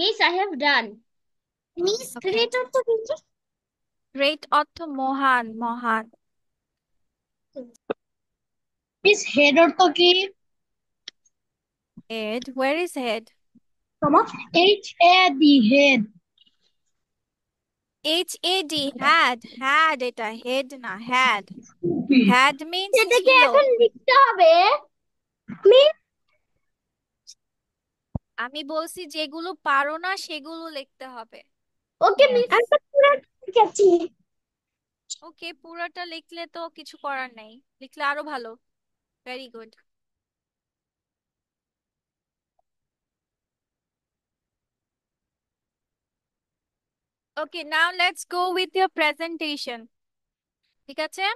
Miss, I have done. Miss, okay, great অর্থ কি? Great অর্থ মহান, মহান। মিস, হেড অর্থ কি? Head, where is head? তোমার HAD, head. HAD, had, had, এটা হেড না, হ্যাড। হ্যাড মিন্স সেটা কি ছিল। এখন লিখতে হবে? মিস, আমি বলছি যেগুলো পারো না সেগুলো লিখতে হবে। ওকে মিস, ইয়েস। আমি তো পুরো লিখেছি। ওকে, পুরোটা লিখলে তো কিছু করার নেই, লিখলে আরো ভালো। Very good. Okay, now let's go with your presentation. ঠিক আছে,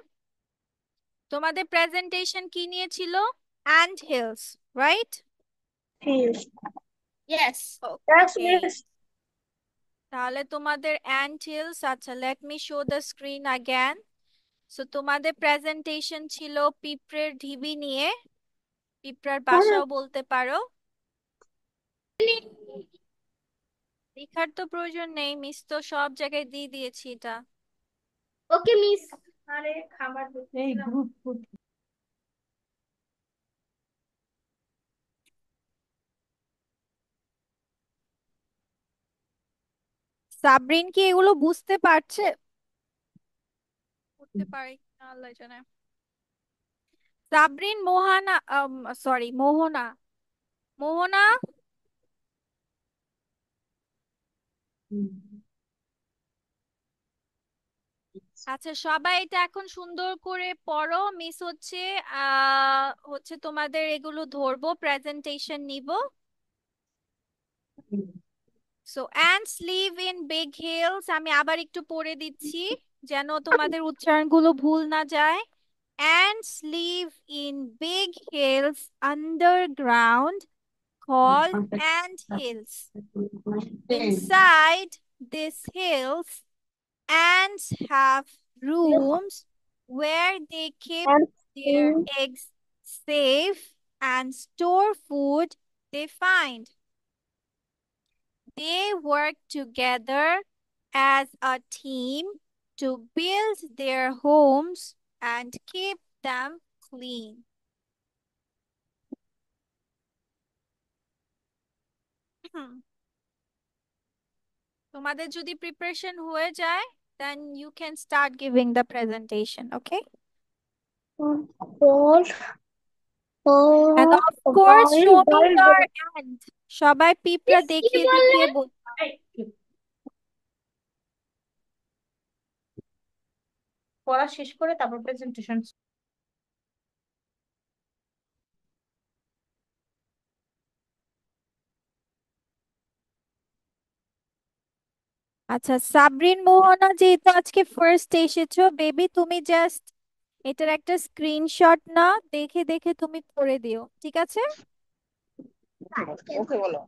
তোমাদের প্রেজেন্টেশন কি নিয়ে ছিল? And hills, right? Yes. Yes. Yes, okay, miss. তাহলে তোমাদের অ্যান্ড হিলস, আচ্ছা let me show the screen again. So তোমাদের প্রেজেন্টেশন ছিল পিঁপড়ের ঢিবি নিয়ে, পিঁপড়ার বাসাও বলতে পারো। লেখার তো প্রয়োজন নেই, মিস তো সব জায়গায় দিয়ে দিয়েছি এটা। ওকে মিস। আরে খাবার এই গ্রুপ। সাবরিন কি এগুলো বুঝতে পারছে? বুঝতে পারে কিনা আল্লাহ জানে। সাবরিন, মোহানা, সরি মোহনা, মোহনা। আচ্ছা, সবাই এটা এখন সুন্দর করে পড়ো, মিস হচ্ছে হচ্ছে তোমাদের এগুলো ধরবো, প্রেজেন্টেশন নিব। So ants live in big hills, আমি আবার একটু পড়ে দিচ্ছি যেন তোমাদের উচ্চারণগুলো ভুল না যায়। Ants live in big hills underground called ant hills. Inside these hills, ants have rooms where they keep their eggs safe and store food they find. They work together as a team to build their homes and keep them clean. তোমাদের যদি preparation হয়ে যায়, then you can start giving the presentation, okay? Four, And four, of course, boy, show me boy, your boy. hand. সবাই পিঁপড়া miss, কি দেখিয়ে দেখিয়ে বললেন? পড়া শেষ করে তারপর প্রেজেন্টেশন। আচ্ছা, সাবরিন, মোহনা যেহেতু আজকে ফার্স্ট এসেছো বেবি, তুমি জাস্ট এটার একটা স্ক্রিনশট না, দেখে দেখে তুমি করে দিও, ঠিক আছে? ওকে বলো।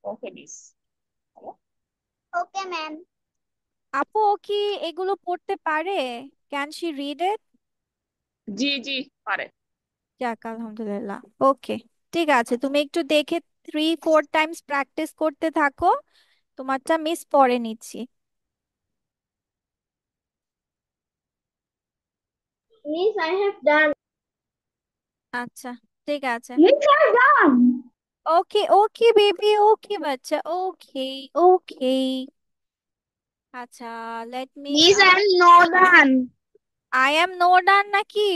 Okay miss. Okay ma'am. আপু ও কি এগুলো পড়তে পারে? Can she read it? জি জি পারে। যাক আলহামদুলিল্লাহ। ওকে, ঠিক আছে, তুমি একটু দেখে 3-4 টাইমস প্র্যাকটিস করতে থাকো, তোমারটা মিস পরে নিচ্ছি। Miss, I have done. আচ্ছা, ঠিক আছে। Miss, I have done. Okay okay baby, okay বাচ্চা, ওকে ওকে। আচ্ছা, let me, miss, I am not done. I am no done নাকি?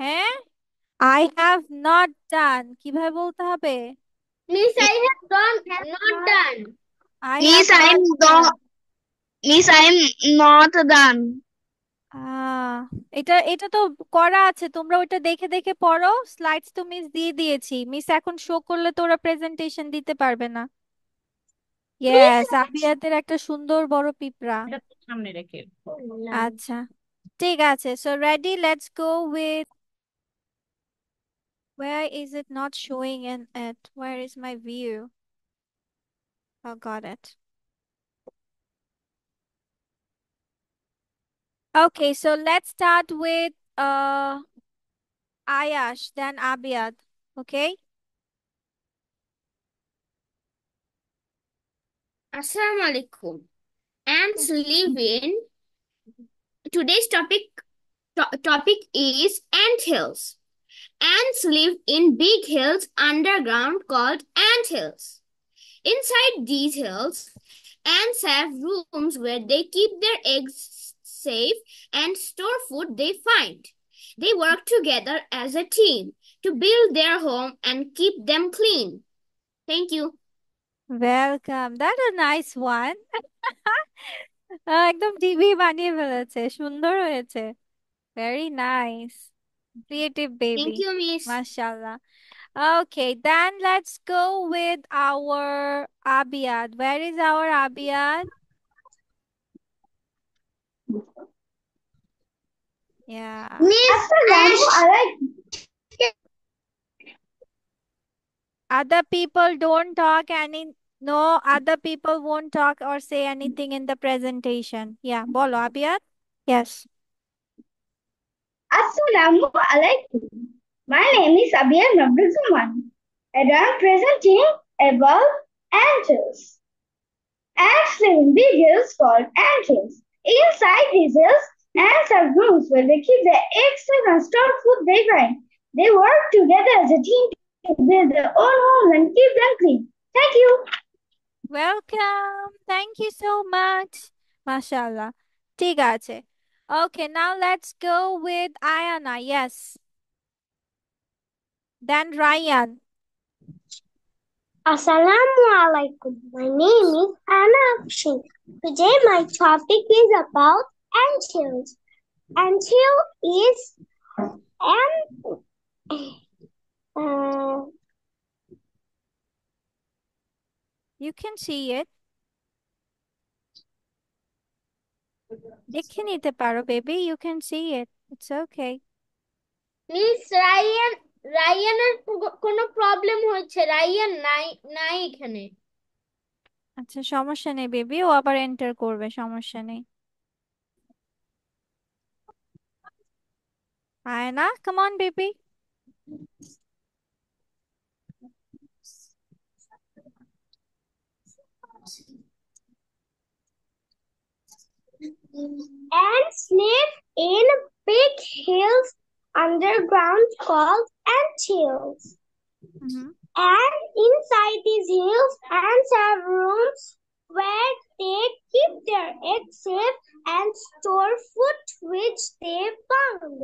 হ্যাঁ, আই হ্যাভ নট ডান কিভাবে বলতে হবে? Miss, I have done, not done. I have Miss, not I'm done. the Miss, I'm not done. আহ এটা এটা তো করা আছে, তোমরা ওইটা দেখে দেখে পড়ো, স্লাইডস তো মিস দিয়ে দিয়েছি, মিস এখন শো করলে তো ওরা প্রেজেন্টেশন দিতে পারবে না। ইয়েস, Miss, আবিয়াতের একটা সুন্দর বড় পিঁপড়া। এটা তো সামনে রেখে। আচ্ছা, ঠিক আছে, so ready, let's go with, where is it not showing in it, where is my view? Oh, got it. Okay, so let's start with Ayash, then Abiyad. Okay, Assalamu alaikum. Ants live in today's topic is ant hills. Ants live in big hills underground called ant hills. Inside these hills, ants have rooms where they keep their eggs safe and store food they find. They work together as a team to build their home and keep them clean. Thank you. Welcome, that a nice one. একদম TV বানিয়ে ফেলেছে, সুন্দর হয়েছে। Very nice, creative baby, Thank you, Miss. মাশাআল্লাহ। Okay, then let's go with our Abiyad. Where is our Abiyad? Yeah. Miss, Other people don't talk any, no, other people won't talk or say anything in the presentation. Yeah, bolo Abiyad. Yes. Assalamu alaikum. My name is Abir Nabruzuman and I am presenting about ants. Ants live in big hills called ant hills. Inside these hills, ants have rooms where they keep their eggs safe and store food they find. They work together as a team to build their own homes and keep them clean. Thank you. Welcome. Thank you so much. Mashallah. ঠিক আছে. Okay, now let's go with Ayana. Yes. Then Ryan. Assalamu alaikum. My name is Anna Afshin. Today my topic is about anthills. Anthill is an You can see it. দেখে নিতে পারো baby. You can see it. It's okay. Miss রায়ানের কোনো problem হচ্ছে, Ryan নাই এখানে। আচ্ছা, সমস্যা নেই বেবি, ও আবার এন্টার করবে, সমস্যা নেই। Ayana, come on baby. ants live in big hills underground called anthills. And inside these hills, ants have rooms where they keep their eggs safe and store food which they found.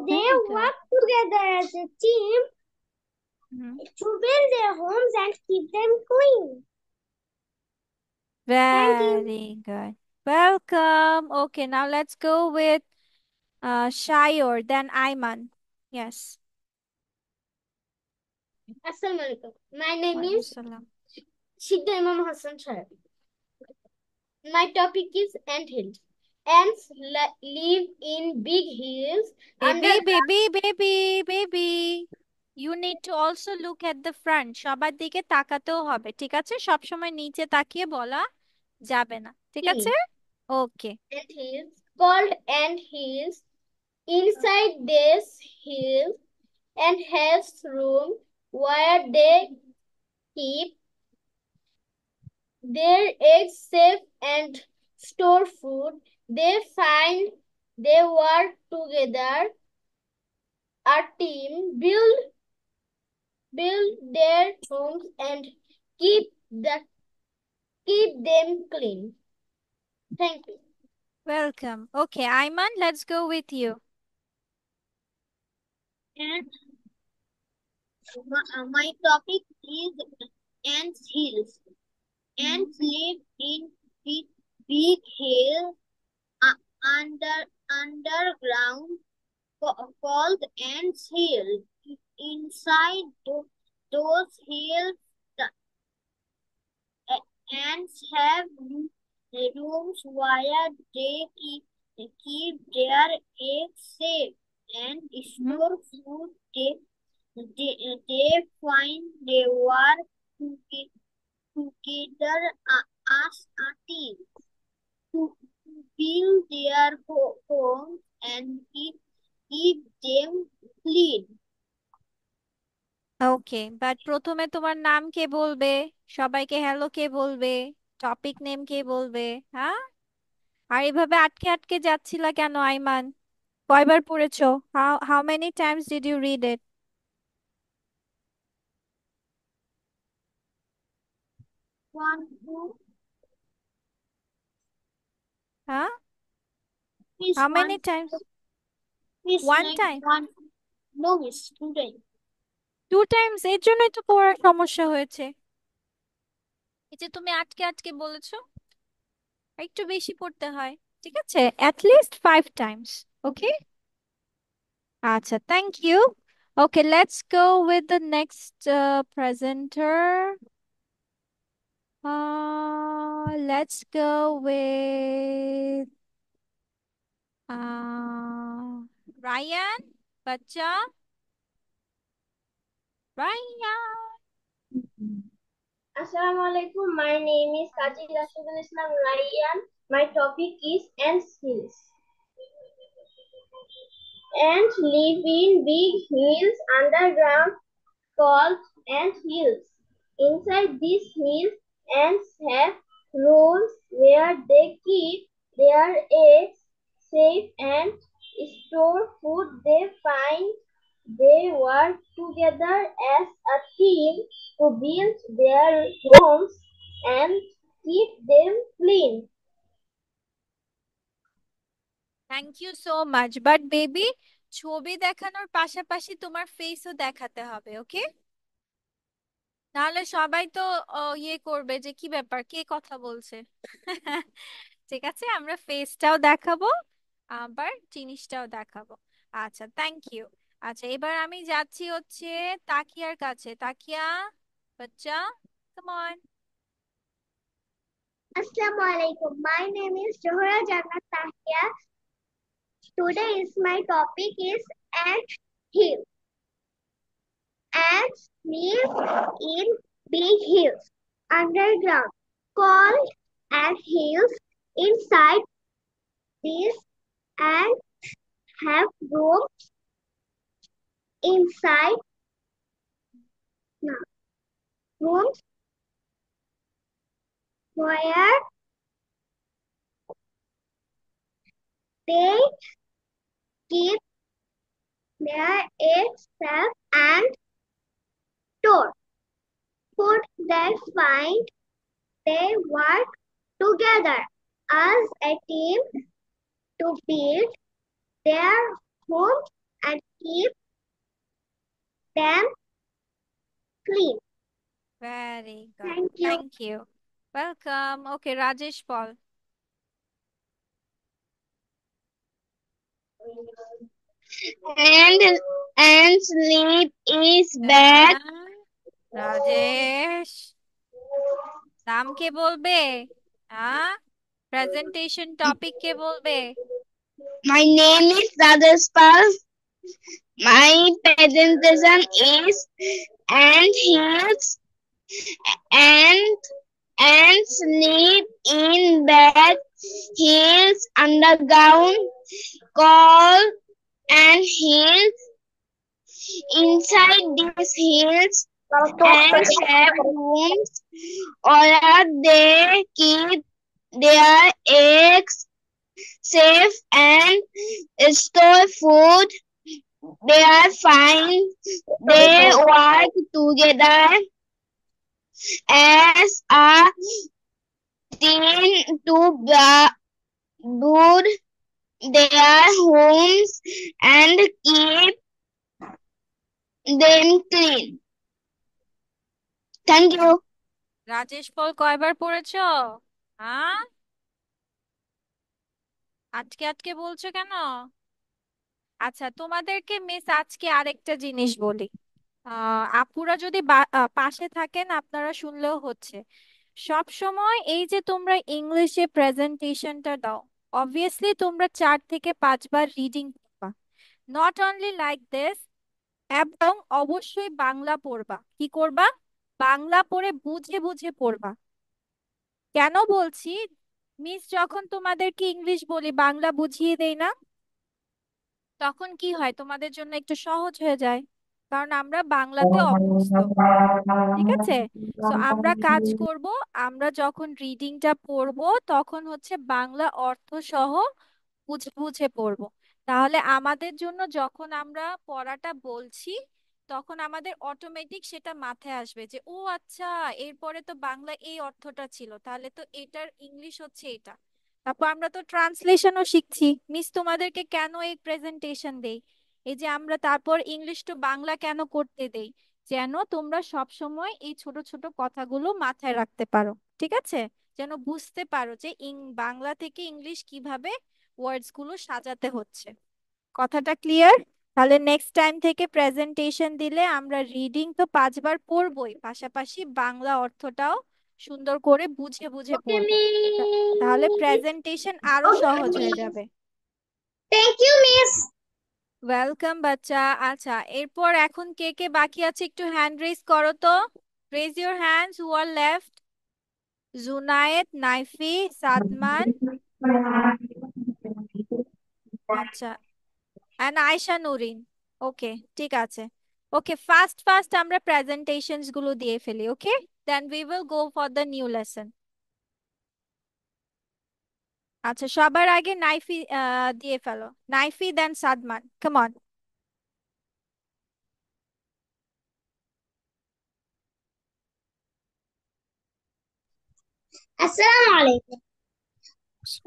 They Very good. work together as a team to build their homes and keep them clean. Thank you. Very good. Welcome. Okay, now let's go with Shayor, then Ayman. Yes. আসসালামু আলাইকুম। My name is Waalaikumsalam. Shidda Imam Hassan Sahib. My topic is ant hills. Ants live in big hills. Baby. You need to also look at the front. সবার দিকে তাকাতেও হবে, ঠিক আছে? সব সময় নিচে তাকিয়ে বলা যাবে না, ঠিক আছে? ওকে। Ant hills called ant hills. Inside this hill and has room where they keep their eggs safe and store food they find. They work together a team, build their homes and keep them clean. Thank you. Welcome. Okay, Ayman, let's go with you. And my topic is ants hills. Ants live in big hills underground called ants hill. Inside those hills, the ants have rooms where they keep their eggs safe and store food they find. They work together as a team to build their homes and keep them clean. Okay, but প্রথমে তোমার নাম কে বলবে? সবাইকে hello কে বলবে? Topic name কে বলবে? হ্যাঁ, আর এভাবে আটকে আটকে যাচ্ছিলা কেন আইমান? কয়বার পড়েছো? How many times did you read it? One, two, হ্যাঁ, miss how many one, times? miss one like time? one. No, miss today. 2 times? এর জন্যই তো পড়ার সমস্যা হয়েছে। এই যে তুমি আটকে আটকে বলেছো, একটু বেশি পড়তে হয়, ঠিক আছে? At least 5 times. ওকে, আচ্ছা, thank you. Okay, let's go with the next presenter. Let's go with Ryan. Bacha, Ryan. Assalamualaikum. My name is Kaji Rashidul Islam Ryan. My topic is ants hills. Ants live in big hills underground called ant hills. Inside these hills, ants have rooms where they keep their eggs safe and store food they find. They work together as a team to build their homes and keep them clean. Thank you so much, but baby, ছবি দেখানোর পাশাপাশি তোমার ফেসও দেখাতে হবে, ওকে? নাহলে সবাই তো ইয়ে করবে যে কি ব্যাপার, কে কথা বলছে। ঠিক আছে, আমরা ফেসটাও দেখাবো, আবার জিনিসটাও দেখাবো। আচ্ছা, থ্যাংক ইউ। আচ্ছা, এবার আমি যাচ্ছি হচ্ছে তাকিয়ার কাছে। তাকিয়া, বাচ্চা, come on. Assalamualaikum. My name is Johra Jannat Tahia. Today is my topic is ant hill. Ants live in big hills underground called ant hills. Inside these ants have rooms inside no, rooms where they keep their eggs safe and store food they find. They work together as a team to build their homes and keep them clean. Very good, Thank you. Thank you, welcome. Okay, Rajesh বল। And sleep is bad. Rajesh, নাম কে বলবে? হ্যাঁ, presentation topic কে বলবে? My name is Rajesh Pal. My presentation is ant hills and ants live in bad hills underground called ant hills. Inside these hills, ants have rooms where they keep their eggs safe and store food they find. They work together as a team to build their homes and keep them clean. Thank you. Rajesh পল কয়বার পড়েছো? হ্যাঁ, আটকে আটকে বলছো কেন? আচ্ছা, তোমাদেরকে miss আজকে আরেকটা জিনিস বলি। আপুরা যদি পাশে থাকেন আপনারা শুনলেও হচ্ছে। সব সময় এই যে তোমরা ইংলিশে প্রেজেন্টেশনটা দাও, অবভিয়াসলি তোমরা 4 থেকে 5 বার রিডিং করবা, নট অনলি লাইক দিস। এবং অবশ্যই বাংলা পড়বা। কি করবা? বাংলা পড়ে বুঝে বুঝে পড়বা। কেন বলছি? মিস যখন তোমাদেরকে ইংলিশ বলি, বাংলা বুঝিয়ে দেই না, তখন কি হয়? তোমাদের জন্য একটু সহজ হয়ে যায়। কারণ আমরা বাংলাতে অভ্যস্ত। ঠিক আছে, সো আমরা কাজ করব, আমরা যখন রিডিংটা পড়বো তখন হচ্ছে বাংলা অর্থ সহ বুঝে বুঝে পড়বো। তাহলে আমাদের জন্য যখন আমরা পড়াটা বলছি তখন আমাদের অটোমেটিক সেটা মাথায় আসবে যে ও আচ্ছা, এরপরে তো বাংলা এই অর্থটা ছিল, তাহলে তো এটার ইংলিশ হচ্ছে এটা। তারপর আমরা তো ট্রান্সলেশনও শিখছি। মিস তোমাদেরকে কেন এই প্রেজেন্টেশন দেই, এই যে আমরা তারপর ইংলিশ টু বাংলা কেন করতে দেই, যেন তোমরা সব সময় এই ছোট ছোট কথাগুলো মাথায় রাখতে পারো। ঠিক আছে, যেন বুঝতে পারো যে বাংলা থেকে ইংলিশ কিভাবে ওয়ার্ডস গুলো সাজাতে হচ্ছে। কথাটা ক্লিয়ার? তাহলে নেক্সট টাইম থেকে প্রেজেন্টেশন দিলে আমরা রিডিং তো 5 বার পড়বই, পাশাপাশি বাংলা অর্থটাও সুন্দর করে বুঝে বুঝে Okay, পড়বো। তাহলে miss. প্রেজেন্টেশন আরো Okay, সহজ হয়ে miss. যাবে। Thank you, miss. ওয়েলকাম বাচ্চা। আচ্ছা, এরপর এখন কে কে বাকি আছে একটু হ্যান্ড রেজ করো তো। Raise your hands who are left. Junaid, Naifi, Sadman, আচ্ছা, এন্ড আয়শা নুরিন। ওকে, ঠিক আছে। ওকে, ফাস্ট ফাস্ট আমরা প্রেজেন্টেশনস গুলো দিয়ে ফেলি। Okay, then we will go for the new lesson. আচ্ছা, সবার আগে নাইফি দিয়ে ফেলো। Naifi, then Sadman, come on. Assalamu alaikum.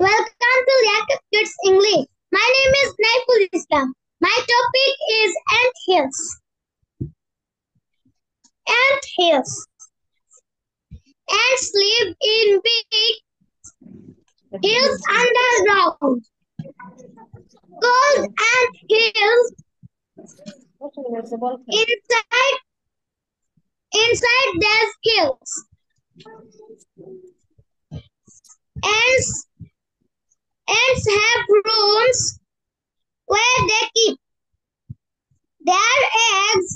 Welcome to Yakut Kids English. My name is Naiful Islam. My topic is ant hills. Ant hills. Ants live in big hills underground called ant hills. Inside there's hills. Ants Ants have rooms where they keep their eggs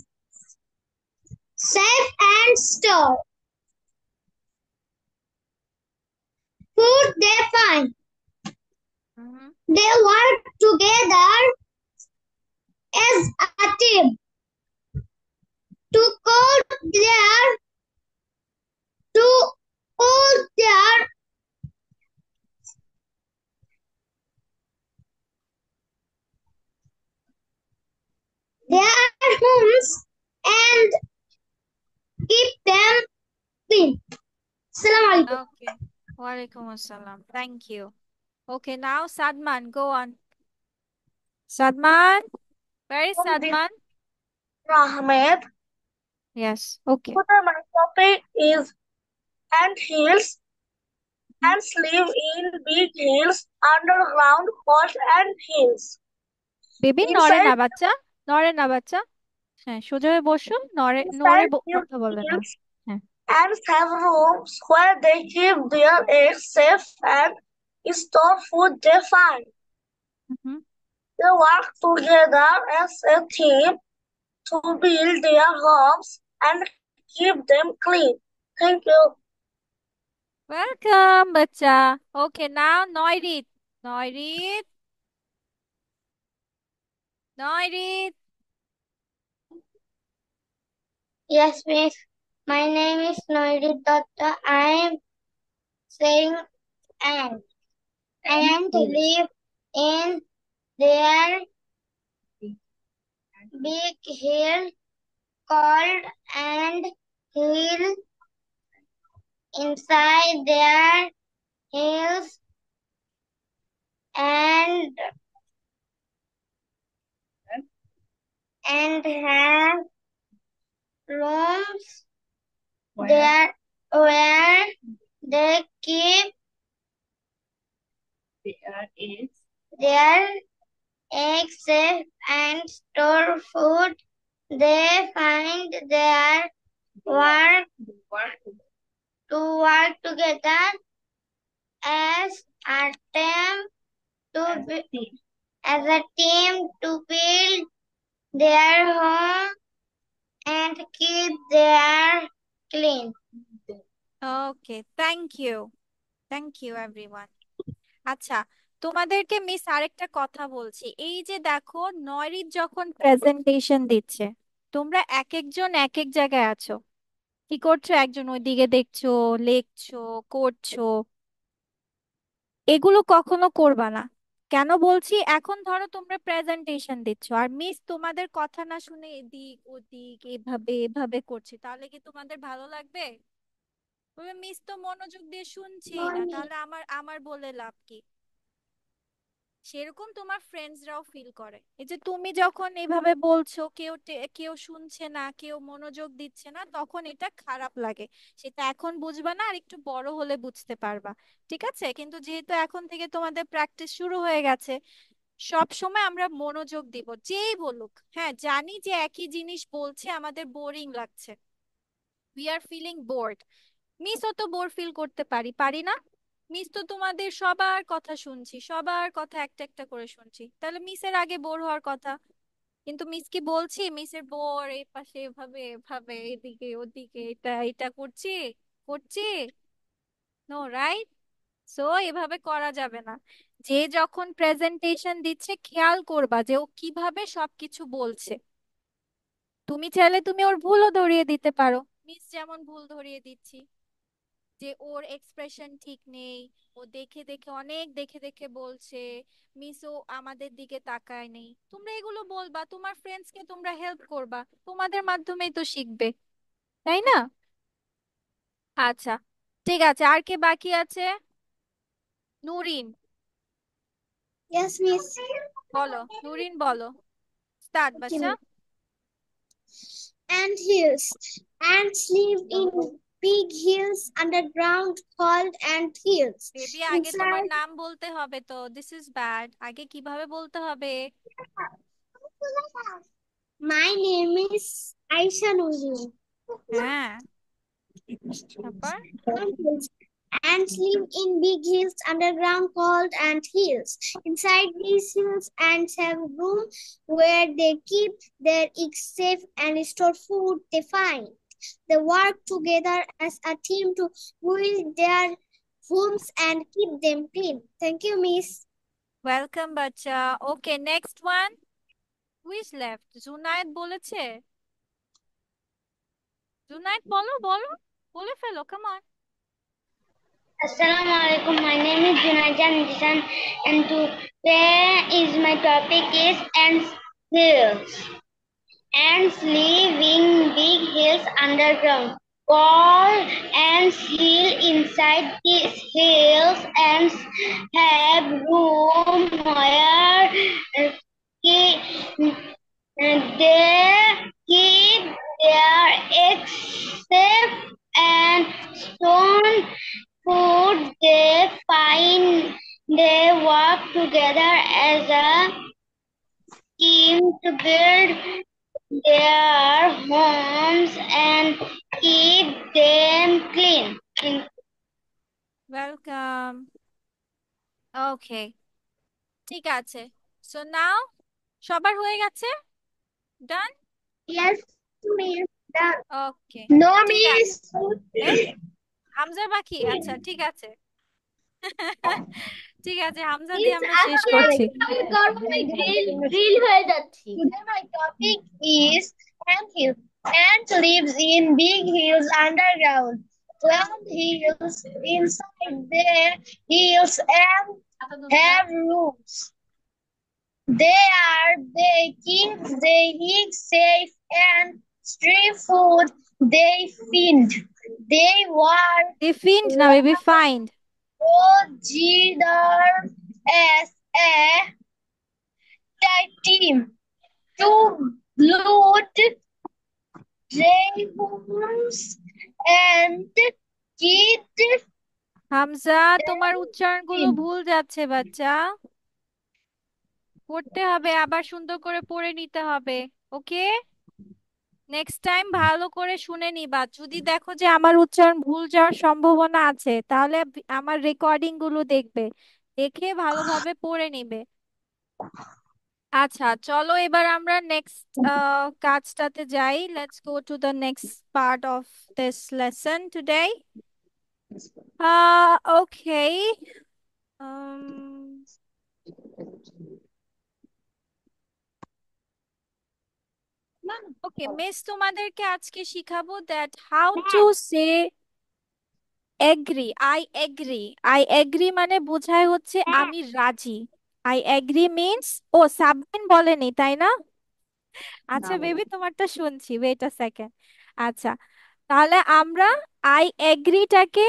safe and store. Food they find. They work together as a team to cool their homes and keep them clean. Assalamu alaikum. Okay, walaikum assalam. Thank you. Okay, now Sadman, go on. Sadman, where is Sadman? Ahmed. Yes, okay. My topic is ant hills. Ants live in big hills underground called ant hills. Baby নড়ে না Inside বাচ্চা, নড়ে না বাচ্চা। হ্যাঁ, সোজা হয়ে বসো, নড়ে নড়ে these কথা বলে না। hills, হ্যাঁ, ants have rooms where they keep their eggs safe and store food they find. Hmm, They work together as a team to build their homes and keep them clean. Thank you. Welcome বাচ্চা। ওকে, নাও নয়রিত, নয়রিত, নয়রিত। Yes, miss. My name is Noiri Datta. I am saying ant. Ant live in their big hill called ant hill. Inside their hills and have rooms there where they keep their eggs safe and store food. They find their work together as a team to build their home and keep their clean. Okay, thank you, thank you everyone. আচ্ছা, তোমাদেরকে miss আরেকটা কথা বলছি। এই যে দেখো, নয়রিত যখন presentation দিচ্ছে তোমরা এক একজন এক এক জায়গায় আছো। কি করছো? একজন ওইদিকে দেখছো, লেখছো, করছো। এগুলো কখনো করবা না। কেন বলছি? এখন ধরো তোমরা প্রেজেন্টেশন দিচ্ছ আর মিস তোমাদের কথা না শুনে এদিক ওদিক এভাবে এভাবে করছে, তাহলে কি তোমাদের ভালো লাগবে? বলবে মিস তো মনোযোগ দিয়ে শুনছেই না, তাহলে আমার আমার বলে লাভ কি? সেরকম তোমার ফ্রেন্ডসরাও ফিল করে। এই যে তুমি যখন এইভাবে বলছো, কেউ শুনছে না, কেউ মনোযোগ দিচ্ছে না, তখন এটা খারাপ লাগে। সেটা এখন বুঝবা না, আর একটু বড় হলে বুঝতে পারবা। ঠিক আছে? কিন্তু যেহেতু এখন থেকে তোমাদের প্র্যাকটিস শুরু হয়ে গেছে, সব সময় আমরা মনোযোগ দিব, যেই বলুক। হ্যাঁ, জানি যে একই জিনিস বলছে, আমাদের বোরিং লাগছে, উই আর ফিলিং বোর্ড। মিসও তো বোর ফিল করতে পারি, পারি না? মিস তো তোমাদের সবার কথা শুনছি, সবার কথা একটা একটা করে শুনছি, তাহলে মিসের আগে বোর হওয়ার কথা। কিন্তু মিস কি বলছি মিসের বোর এই পাশে এভাবে এভাবে এদিকে ওদিকে এটা এটা করছি করছি? No, right? সো এভাবে করা যাবে না। যে যখন প্রেজেন্টেশন দিচ্ছে, খেয়াল করবা যে ও কিভাবে সবকিছু বলছে। তুমি চাইলে তুমি ওর ভুলও ধরিয়ে দিতে পারো, মিস যেমন ভুল ধরিয়ে দিচ্ছি, যে ওর এক্সপ্রেশন ঠিক নেই, ও দেখে দেখে অনেক দেখে দেখে বলছে, মিসও আমাদের দিকে তাকায় নেই। তোমরা এগুলো বলবা, তোমার ফ্রেন্ডস কে তোমরা হেল্প করবা, তোমাদের মাধ্যমেই তো শিখবে, তাই না? আচ্ছা, ঠিক আছে। আর কে বাকি আছে? Nurin, Yes, miss. বলো। নুরিন বলো, স্টার্ট Okay, বাচ্চা। ant hills. Ants live in big hills underground called ant hills. Baby, আগে তোমার Inside, নাম বলতে হবে তো, দিস ইজ ব্যাড। আগে কিভাবে bოლতে হবে? my name is Aisha Nuzul. হ্যাঁ, তারপর? Ant hills. Ants live in big hills underground called ant hills. Inside these hills, ants have a room where they keep their eggs safe and store food they find. They work together as a team to build their homes and keep them clean. Thank you, Miss. Welcome বাচ্চা। Okay, next one. Which left? Junaid বলেছে। জুনায়েদ বলো বলো, বলে ফেলো, come on. Assalamu alaikum. My name is Junaja Nisan, and today is my topic is ants hills. Ants live in big hills underground. Called ants hill. Inside these hills, ants have room where they keep their eggs safe and store food they find. They work together as a team to build their homes and keep them clean. Welcome. Okay, ঠিক আছে। So now সবার হয়ে গেছে, ডান? Yes, miss. Done. ওকে, No, ঠিক আছে। miss. এ, হামজার বাকি? আচ্ছা, ঠিক আছে। ঠিক আছে, হামজা দিয়ে আমরা শেষ করছি। Drill হয়ে যাচ্ছি। Today my topic is ant hill. Ant lives in big hills underground. Plant hills inside their hills and have rooms. They keep their eggs safe and stray food they find. They work ডিফিন্ড না baby, find. together as a team to loot dragons and keep Hamza, তোমার উচ্চারণগুলো ভুল যাচ্ছে বাচ্চা, পড়তে হবে, আবার সুন্দর করে পড়ে নিতে হবে। ওকে, নেক্সট টাইম ভালো করে শুনে নিবা। যদি দেখো যে আমার উচ্চারণ ভুল যাওয়ার সম্ভাবনা আছে, তাহলে আমার রেকর্ডিং গুলো দেখবে, দেখে ভালোভাবে পড়ে নিবে। আচ্ছা, চলো এবার আমরা নেক্সট কাজটাতে যাই। Let's go to the next part of this lesson today. Okay, okay, miss তোমাদেরকে আজকে শিখাবো that how to say agree. I agree মানে বোঝায় হচ্ছে আমি রাজি। আই এগ্রি মিন্স, ও সাবমিন বলেনি তাই না? না আচ্ছা বলো। বেবি, তোমারটা শুনছি, ওয়েট আ সেকেন্ড। আচ্ছা, তাহলে আমরা আই এগ্রিটাকে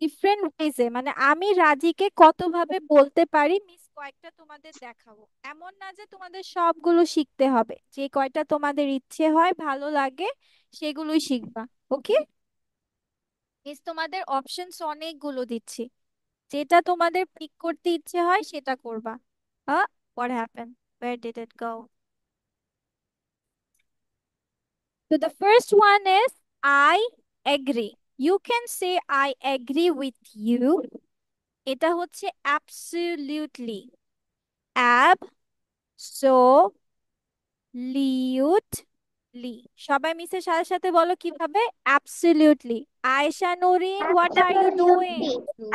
ডিফারেন্ট ওয়েজে, মানে আমি রাজিকে কতভাবে বলতে পারি মিস কয়েকটা তোমাদের দেখাবো। এমন না যে তোমাদের সবগুলো শিখতে হবে, যে কয়টা তোমাদের ইচ্ছে হয় ভালো লাগে সেগুলোই শিখবা। ওকে মিস, তোমাদের অপশনস অনেকগুলো দিচ্ছি, যেটা তোমাদের পিক করতে ইচ্ছে হয় সেটা করবা। What happen, wire did it go? So the first one is I agree. You can say I agree with you. এটা হচ্ছে absolutely. Absolutely. সবাই মিসের সাথে সাথে বলো কিভাবে? Absolutely. Ayesha নূরিন, what are you doing?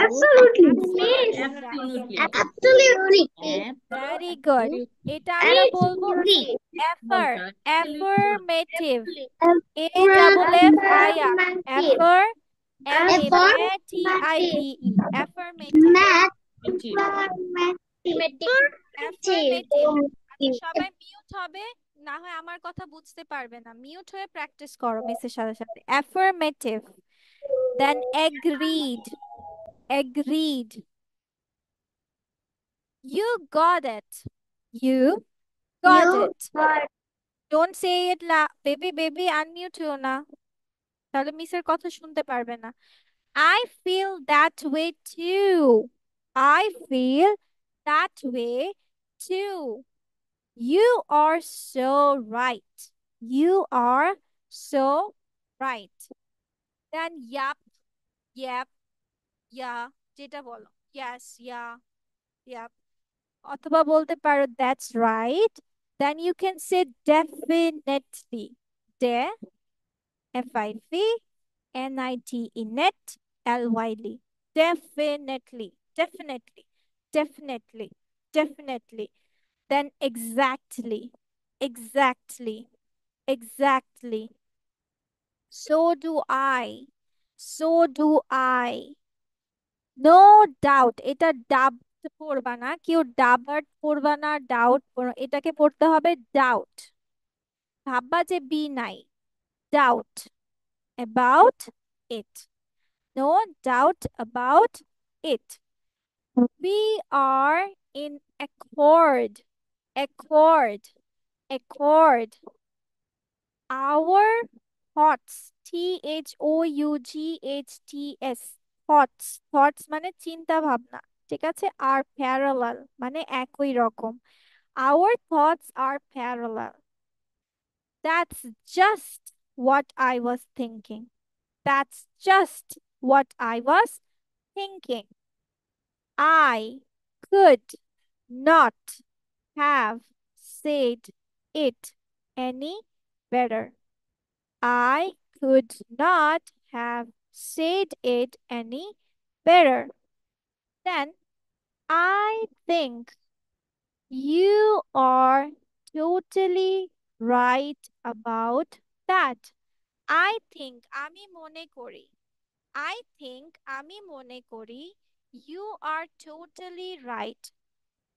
Absolutely. Absolutely. Right. Absolutely. Very good. এটা আমরা বলবো বলতে affirmative. AFFIR. Affirmative. Affirmative. আচ্ছা সবাই মিউট হবে, না হয় আমার কথা বুঝতে পারবে না। মিউট হয়ে প্র্যাকটিস করো মিসের সাথে সাথে। Affirmative. Then agreed. Agreed. You got it. You got it. Don't say it baby unmute হও না, তাহলে মিসের কথা শুনতে পারবে না। I feel that way too. I feel that way too. You are so right. You are so right. Then yup, yep, yeah, যেটা বলো, yes, yeah, yep, অথবা বলতে পারো that's right. Then you can say definitely. F-I-V-N-I-T-E-N-E-T-L-Y-L-Y. Definitely, definitely, definitely, definitely. Then exactly, exactly, exactly. So do I. So do I. No doubt. এটা ডাব পড়বা না, কেউ ডাবাট পড়বা না, ডাউট, এটাকে পড়তে হবে ডাউট। ভাববা যে বি নাই, doubt about it. No doubt about it. We are in accord. Accord. Accord. Our thoughts. THOUGHTS. Thoughts. Thoughts মানে চিন্তা ভাবনা, ঠিক আছে? Are parallel মানে একই রকম। Our thoughts are parallel. That's just what I was thinking. That's just what I was thinking. I could not have said it any better. I could not have said it any better. Then I think you are totally right about that. I think আমি মনে করি, I think আমি মনে করি, you are totally right.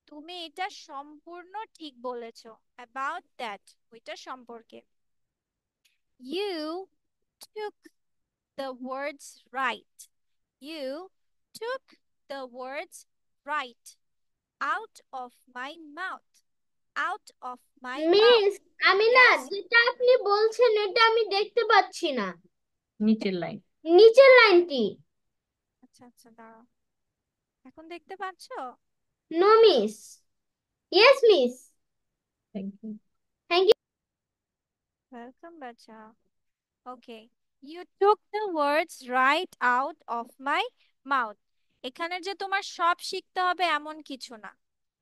তুমি এটা সম্পূর্ণ ঠিক বলেছো। About that, ওইটা সম্পর্কে। You took the words right. You took the words right out of my mouth. Out of my mouth. Miss, আমি না যেটা আপনি বলছেন এটা আমি দেখতে পাচ্ছি না, নিচের লাইন। নিচের লাইনটি। আচ্ছা আচ্ছা দাঁড়াও, এখন দেখতে পাচ্ছো? No miss. Yes miss. Thank you. Welcome, bacha. Okay. You took the words right out of my mouth. এখানে যে তোমার সব শিখতে হবে এমন কিছু না,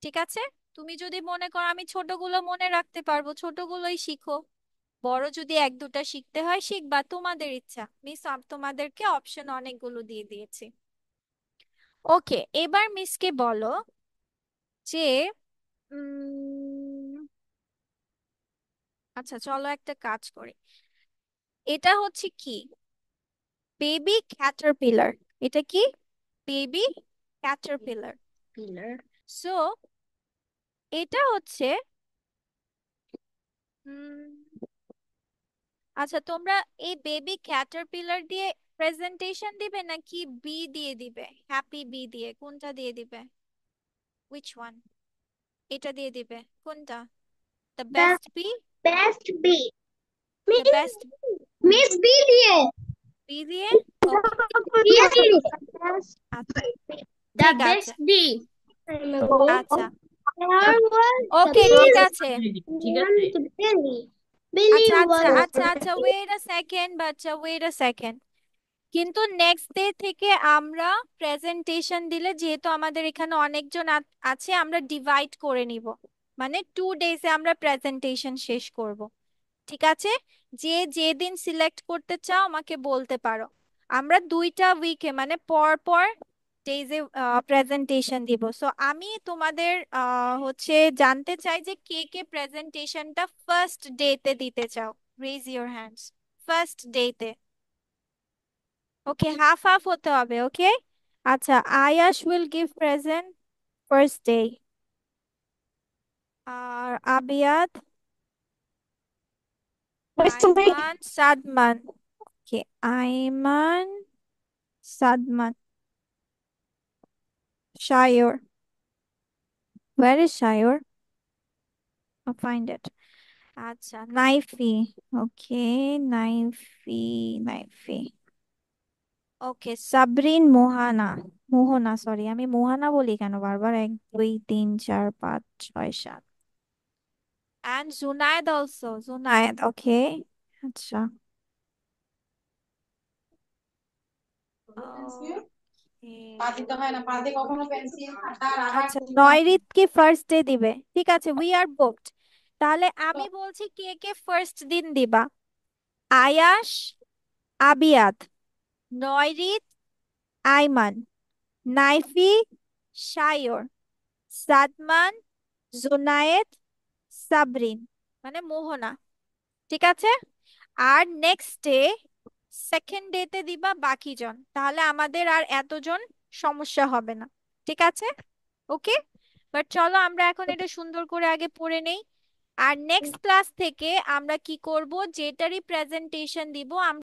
ঠিক আছে? তুমি যদি মনে করো আমি ছোটগুলো মনে রাখতে পারবো, ছোটগুলোই শিখো। বড় যদি এক দুটা শিখতে হয় শিখবা, তোমাদের ইচ্ছা। মিস তোমাদেরকে অপশন অনেকগুলো দিয়ে দিয়েছি। ওকে, এবার মিসকে বলো যে আচ্ছা চলো একটা কাজ করি, এটা হচ্ছে কি, বেবি ক্যাটারপিলার। এটা কি? Baby Caterpillar. Pillar. সো এটা হচ্ছে উম, আচ্ছা তোমরা এই বেবি ক্যাটারপিলার দিয়ে প্রেজেন্টেশন দিবে নাকি বি দিয়ে দিবে, হ্যাপি বি দিয়ে, কোনটা দিয়ে দিবে? Which one? এটা দিয়ে দিবে কোনটা? The The best B? best bee. The best Miss B দিয়ে। বি দিয়ে? ওকে Yes, আচ্ছা The ঠিক আছে, best bee. আচ্ছা there was ওকে ঠিক আছে। ঠিক আছে। Billy. Billy আচ্ছা was আচ্ছা আচ্ছা আচ্ছা ওয়েট আ সেকেন্ড বাচ্চা, ওয়েট আ সেকেন্ড। কিন্তু নেক্সট ডে থেকে আমরা প্রেজেন্টেশন দিলে, যেহেতু আমাদের এখানে অনেকজন আছে, আমরা ডিভাইড করে নিব, মানে 2 ডেজে আমরা প্রেজেন্টেশন শেষ করব। ঠিক আছে, যে যেদিন সিলেক্ট করতে চাও আমাকে বলতে পারো, আমরা 2টা উইকে মানে পর পর ডেজে প্রেজেন্টেশন দিব। সো আমি তোমাদের হচ্ছে জানতে চাই যে কে কে প্রেজেন্টেশনটা ফার্স্ট ডেতে দিতে চাও, রেজ ইওর হ্যান্ডস। ফার্স্ট ডেতে, ওকে হাফ হাফ হতে হবে, ওকে। আচ্ছা Ayash will give present first day, আর Abiyad, Aiman, Sadman, okay Aiman, Sadman, Shayur. Where is Shayur? I'll find it. আচ্ছা নাইফি, ওকে নাইফি, নাইফি, ওকে সাবরিন, মোহানা, মোহনা, সরি আমি মোহানা বলি কেন বারবার, 1 2 3 4 5 6 7, and Zunaid also, Zunaid, okay আচ্ছা আচ্ছা নয়রিত কি ফার্স্ট ডে দিবে? ঠিক আছে, উই আর বুকড। তাহলে আমি বলছি কে কে ফার্স্ট দিন দিবা। আয়াশ, আবিয়াদ, নয়রিত, আইমান, নাইফি, শায়র, সাদমান, জুনায়েদ, সাবরিন, মানে মোহনা। ঠিক আছে, আর নেক্সট ডে সেকেন্ড ডেতে দিবা বাকি জন, তাহলে আমাদের আর এতজন সমস্যা হবে না। ঠিক আছে, ওকে। বাট চলো আমরা এখন এটা সুন্দর করে আগে পড়ে নেই, আর নেক্সট ক্লাস থেকে আমরা কি করব, যেটারই প্রেজেন্টেশন দিব আমরা